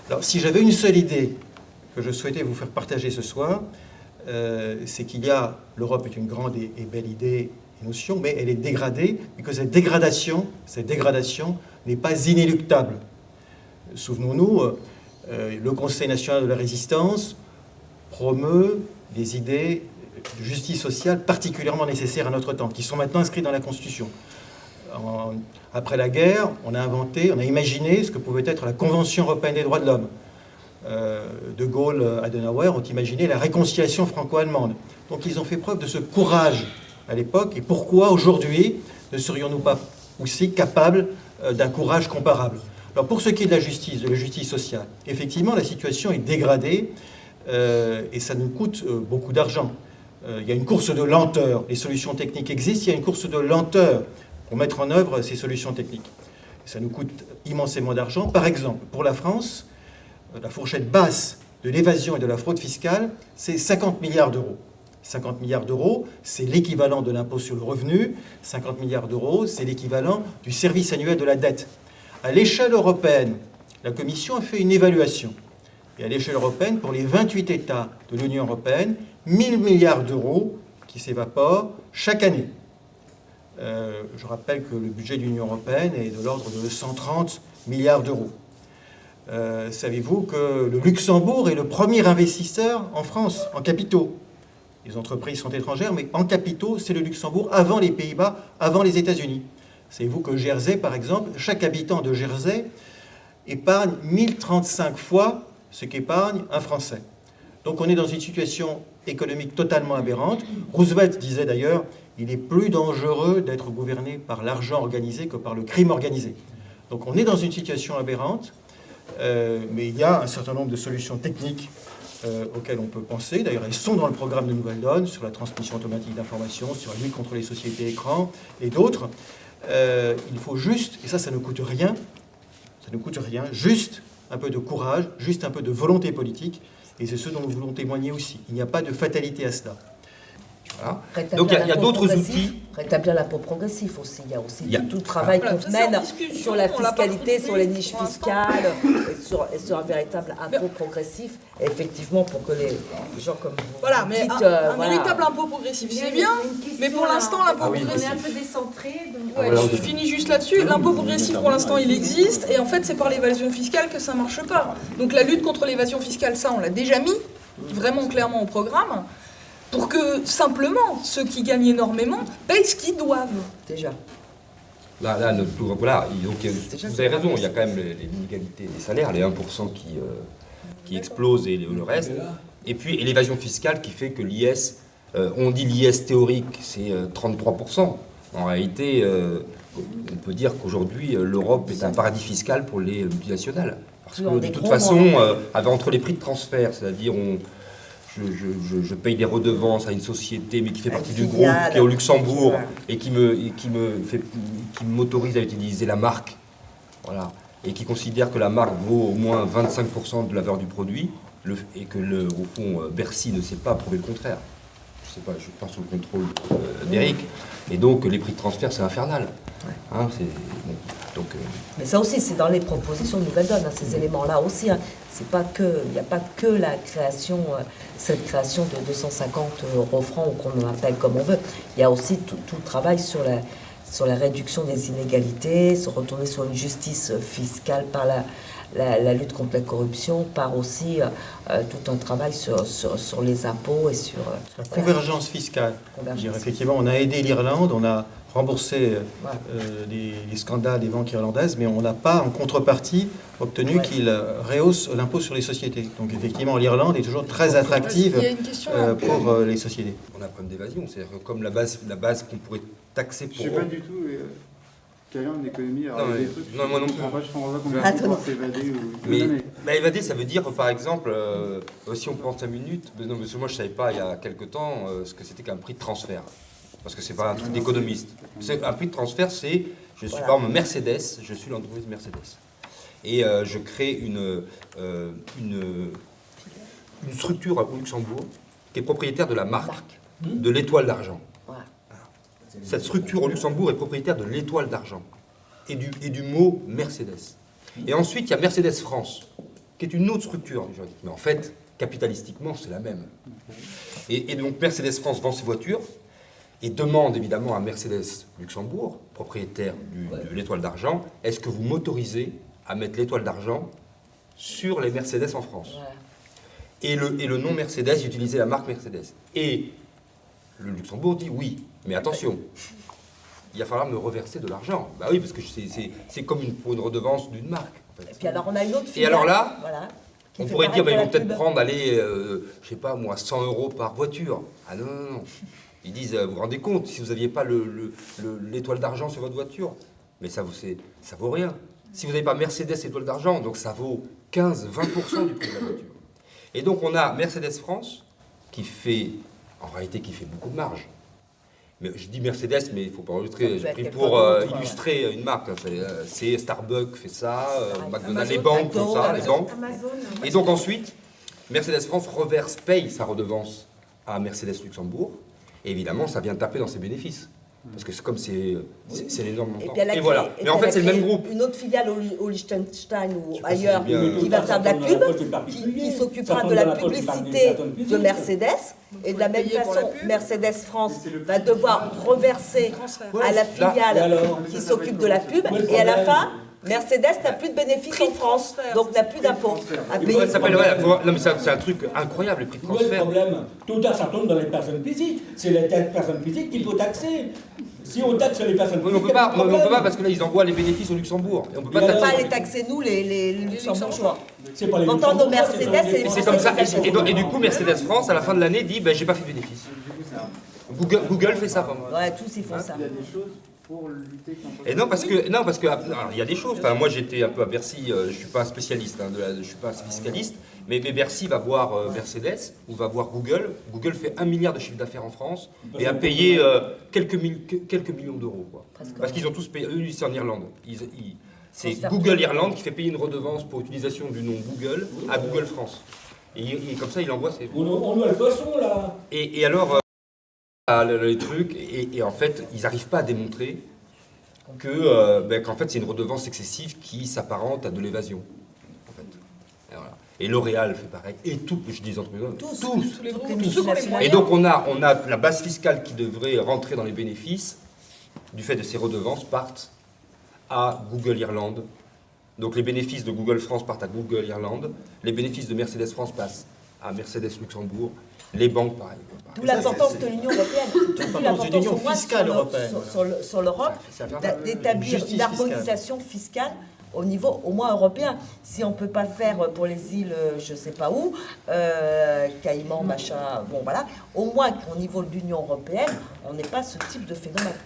Alors, si j'avais une seule idée que je souhaitais vous faire partager ce soir, c'est qu'il y a, l'Europe est une grande et belle idée et notion, mais elle est dégradée, et que cette dégradation n'est pas inéluctable. Souvenons-nous, le Conseil national de la résistance promeut des idées de justice sociale particulièrement nécessaires à notre temps, qui sont maintenant inscrites dans la Constitution. Après la guerre, on a imaginé ce que pouvait être la Convention européenne des droits de l'homme. De Gaulle, Adenauer ont imaginé la réconciliation franco-allemande. Donc ils ont fait preuve de ce courage à l'époque. Et pourquoi aujourd'hui ne serions-nous pas aussi capables d'un courage comparable? Alors pour ce qui est de la justice sociale, effectivement la situation est dégradée et ça nous coûte beaucoup d'argent. Il y a une course de lenteur. Les solutions techniques existent, il y a une course de lenteur pour mettre en œuvre ces solutions techniques. Ça nous coûte immensément d'argent. Par exemple, pour la France, la fourchette basse de l'évasion et de la fraude fiscale, c'est 50 milliards d'euros. 50 milliards d'euros, c'est l'équivalent de l'impôt sur le revenu. 50 milliards d'euros, c'est l'équivalent du service annuel de la dette. À l'échelle européenne, la Commission a fait une évaluation. Et à l'échelle européenne, pour les 28 États de l'Union européenne, 1000 milliards d'euros qui s'évaporent chaque année. Je rappelle que le budget de l'Union européenne est de l'ordre de 130 milliards d'euros. Savez-vous que le Luxembourg est le premier investisseur en France, en capitaux? Les entreprises sont étrangères, mais en capitaux, c'est le Luxembourg avant les Pays-Bas, avant les États-Unis. Savez-vous que Jersey, par exemple, chaque habitant de Jersey épargne 1035 fois ce qu'épargne un Français. Donc on est dans une situation économique totalement aberrante. Roosevelt disait d'ailleurs, il est plus dangereux d'être gouverné par l'argent organisé que par le crime organisé. Donc on est dans une situation aberrante. Mais il y a un certain nombre de solutions techniques auxquelles on peut penser. D'ailleurs, elles sont dans le programme de Nouvelle Donne, sur la transmission automatique d'informations, sur la lutte contre les sociétés écrans et d'autres. Il faut juste, et ça ne coûte rien, juste un peu de courage, juste un peu de volonté politique, et c'est ce dont nous voulons témoigner aussi. Il n'y a pas de fatalité à cela. Voilà. Donc il y a d'autres outils. Rétablir l'impôt progressif aussi. Il y a aussi tout le travail qu'on mène sur la fiscalité, sur les niches fiscales, et sur un véritable impôt progressif. Et effectivement, pour que les gens comme vous. Voilà, mais dites, un véritable impôt progressif, c'est bien, mais pour l'instant, l'impôt progressif. On est un peu décentré. Ouais, je finis juste là-dessus. L'impôt progressif, pour l'instant, il existe, et en fait, c'est par l'évasion fiscale que ça ne marche pas. Donc la lutte contre l'évasion fiscale, ça, on l'a déjà mis vraiment clairement au programme. Pour que, simplement, ceux qui gagnent énormément payent ce qu'ils doivent. Déjà. Là, voilà, donc, vous avez raison, il y a quand même l'inégalité des salaires, les 1% qui explosent et le reste. Et puis l'évasion fiscale qui fait que l'IS, on dit l'IS théorique, c'est 33%. En réalité, on peut dire qu'aujourd'hui, l'Europe est un paradis fiscal pour les multinationales. Parce que de toute façon, entre les prix de transfert, c'est-à-dire je paye des redevances à une société, mais qui fait partie du groupe, qui est au Luxembourg, et qui m'autorise à utiliser la marque, voilà, et qui considère que la marque vaut au moins 25% de la valeur du produit, et que, au fond, Bercy ne sait pas prouver le contraire. Je sais pas, je pense sous le contrôle d'Éric. Et donc, les prix de transfert, c'est infernal. Hein, Mais ça aussi, c'est dans les propositions de Nouvelle Donne, hein, ces éléments-là aussi. Hein. Il n'y a pas que la création, cette création de 250 € francs, ou qu'on en appelle comme on veut. Il y a aussi tout le travail sur la réduction des inégalités, se retourner sur une justice fiscale par la lutte contre la corruption, par aussi tout un travail sur les impôts et sur... la convergence fiscale. Effectivement, on a aidé l'Irlande, on a remboursé les scandales des banques irlandaises, mais on n'a pas, en contrepartie, obtenu qu'ils rehaussent l'impôt sur les sociétés. Donc effectivement, l'Irlande est toujours très attractive pour les sociétés. On a un problème d'évasion, c'est-à-dire que comme la base qu'on pourrait taxer pour... Je ne sais pas du tout... Carrière en économie, alors il y a des trucs non, moi non plus. Je comprends pas combien de temps pour s'évader ou... Mais évader, ça veut dire, par exemple, si on prend 5 minutes, non, parce que moi je ne savais pas il y a quelque temps ce que c'était qu'un prix de transfert. Parce que c'est pas un truc d'économiste. Un prix de transfert, c'est, je suis par exemple Mercedes, je suis l'entreprise Mercedes. Et je crée une structure au Luxembourg qui est propriétaire de la marque de l'étoile d'argent. Cette structure au Luxembourg est propriétaire de l'étoile d'argent et du mot Mercedes. Et ensuite, il y a Mercedes France, qui est une autre structure juridique. Mais en fait, capitalistiquement, c'est la même. Et donc Mercedes France vend ses voitures et demande évidemment à Mercedes Luxembourg, propriétaire de l'étoile d'argent, est-ce que vous m'autorisez à mettre l'étoile d'argent sur les Mercedes en France? Et le nom Mercedes, utilisait la marque Mercedes. Et le Luxembourg dit oui, mais attention, il va falloir me reverser de l'argent. Bah oui, parce que c'est comme pour une redevance d'une marque. En fait. Et puis alors on a une autre Et filiale, alors là, voilà, qui on fait pourrait dire, pareil bah, pour ils vont la peut-être pub. prendre, allez, je sais pas moi, 100 € par voiture. Ah non, non, non. Ils disent, vous vous rendez compte, si vous n'aviez pas l'étoile d'argent sur votre voiture, mais ça vaut rien. Si vous n'avez pas Mercedes étoile d'argent, donc ça vaut 15-20% du prix de la voiture. Et donc on a Mercedes France, qui fait beaucoup de marge. Mais je dis Mercedes, mais il ne faut pas illustrer. J'ai pris pour illustrer une marque. C'est Starbucks fait ça, McDonald's, les banques font ça, les banques. Et donc ensuite, Mercedes France paye sa redevance à Mercedes Luxembourg. Et évidemment, ça vient taper dans ses bénéfices. Parce que c'est l'énorme montant. Et voilà. Mais en fait, c'est le même groupe. Une autre filiale au Liechtenstein ou sais pas si ailleurs c'est bien, qui va faire de la pub, qui s'occupera de la publicité de Mercedes. Et de la même payer pour façon, la pub. Mercedes France va devoir reverser à la filiale qui s'occupe de la pub. Et à la fin, Mercedes n'a plus de bénéfices en France, donc n'a plus d'impôts à payer. Ça s'appelle, non mais c'est un truc incroyable, les prix de Où est le transfert. problème? Tout ça tombe dans les personnes physiques. C'est les personnes physiques qu'il faut taxer. Si on taxe les personnes Oui, physiques, mais on peut pas parce que là ils envoient les bénéfices au Luxembourg. Et on peut pas On ne peut taxer. pas les taxer, nous, les Luxembourgeois. c'est pas les Pourtant, nos Luxembourgeois, Mercedes, c'est c'est Et les c'est comme ça. Français. Et du coup, Mercedes France, à la fin de l'année, dit j'ai pas fait de bénéfices. Google fait ça, pas moi. Ouais, tous ils font ça. Il y a des choses pour lutter contre. Et non parce que alors, il y a des choses. Enfin, moi j'étais un peu à Bercy. Je suis pas un spécialiste, je suis pas un fiscaliste. Mais Bercy va voir Mercedes ou va voir Google. Google fait 1 milliard de chiffre d'affaires en France et a payé quelques millions d'euros. Quoi. Parce qu'ils ont tous payé. Eux, c'est en Irlande. C'est Google Irlande qui fait payer une redevance pour utilisation du nom Google à Google France. Et comme ça, il envoie ses. On a le poisson là. Et alors, les trucs, et en fait, ils n'arrivent pas à démontrer qu'en fait, c'est une redevance excessive qui s'apparente à de l'évasion. En fait. Et, voilà. Et L'Oréal fait pareil. Et tout, je dis entre tous les groupes, les tous ceux qui ont les multinationales. Et moyens. donc, on a la base fiscale qui devrait rentrer dans les bénéfices du fait de ces redevances partent à Google Irlande. Donc, les bénéfices de Google France partent à Google Irlande. Les bénéfices de Mercedes France passent à Mercedes Luxembourg. Les banques, pareil. D'où l'importance de l'Union européenne, d'où l'importance l'Union au moins fiscale européenne. sur l'Europe d'établir Justice une harmonisation fiscale au niveau au moins européen. Si on ne peut pas faire pour les îles, je ne sais pas où, Caïmans, machin, bon voilà, au moins qu'au niveau de l'Union européenne, on n'ait pas ce type de phénomène.